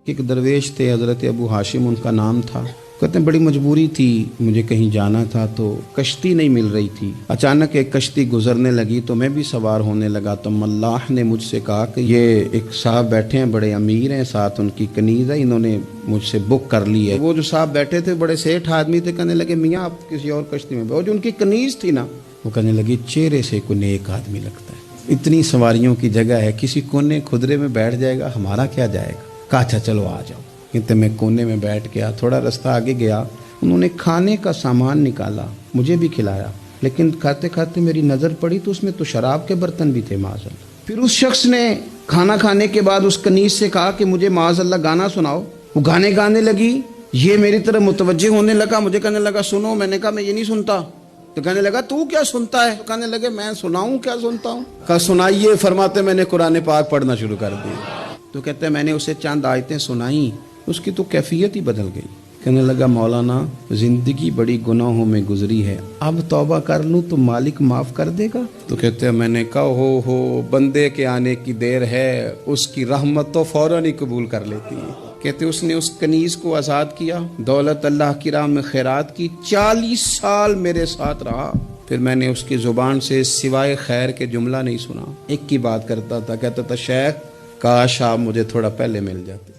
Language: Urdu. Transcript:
ایک درویش تھے حضرت ابو ہاشم ان کا نام تھا. کہتے ہیں بڑی مجبوری تھی, مجھے کہیں جانا تھا تو کشتی نہیں مل رہی تھی. اچانک ایک کشتی گزرنے لگی تو میں بھی سوار ہونے لگا تو ملاح نے مجھ سے کہا کہ یہ ایک صاحب بیٹھے ہیں, بڑے امیر ہیں, ساتھ ان کی کنیز ہے, انہوں نے مجھ سے بک کر لی ہے. وہ جو صاحب بیٹھے تھے بڑے سیٹھ آدمی تھے, کہنے لگے میاں آپ کسی اور کشتی میں بیٹھو. جو ان کی کنیز تھی نا, وہ کہنے لگی چہرے سے کوئی نیک آدمی لگتا ہے, اتنی سواریوں کی جگہ ہے, کسی کونے خدرے میں بیٹھ جائے گا, ہمارا کیا جائے گا. کہا اچھا چلو آ جاؤ. کہتے میں کونے میں بیٹھ گیا, تھوڑا رستہ آگے گیا, انہوں نے کھانے کا سامان نکالا, مجھے بھی کھلایا, لیکن کھاتے کھاتے میری نظر پڑی تو اس میں تو شراب کے برتن بھی تھے معاذ اللہ. پھر اس شخص نے کھانا کھانے کے بعد اس کنیز سے کہا کہ مجھے معاذ اللہ گانا سناؤ. وہ گانے گانے لگی, یہ میری طرف متوجہ ہونے لگا, مجھے کہنے لگا سنو. میں نے کہا میں یہ نہیں سنتا. تو کہنے لگا تو کیا سنتا ہے؟ کہنے لگے میں سناؤں کیا سنتا ہوں. کہا سنائیے. فرماتے میں نے قرآن پاک پڑھنا شروع کر دیا. تو کہتے ہیں میں نے اسے چند آیتیں سنائیں, اس کی تو کیفیت ہی بدل گئی. کہنے لگا مولانا زندگی بڑی گناہوں میں گزری ہے, اب توبہ کر لوں تو مالک معاف کر دے گا. تو کہتے ہیں میں نے کہا ہو بندے کے آنے کی دیر ہے, اس کی رحمت تو فوراً ہی قبول کر لیتی ہے. کہتے اس نے اس کنیز کو آزاد کیا, دولت اللہ کی راہ میں خیرات کی, 40 سال میرے ساتھ رہا. پھر میں نے اس کی زبان سے سوائے خیر کے جملہ نہیں سنا. ایک کی بات کرتا تھا, کہتا تھا شیخ کاش آپ مجھے تھوڑا پہلے مل جاتے.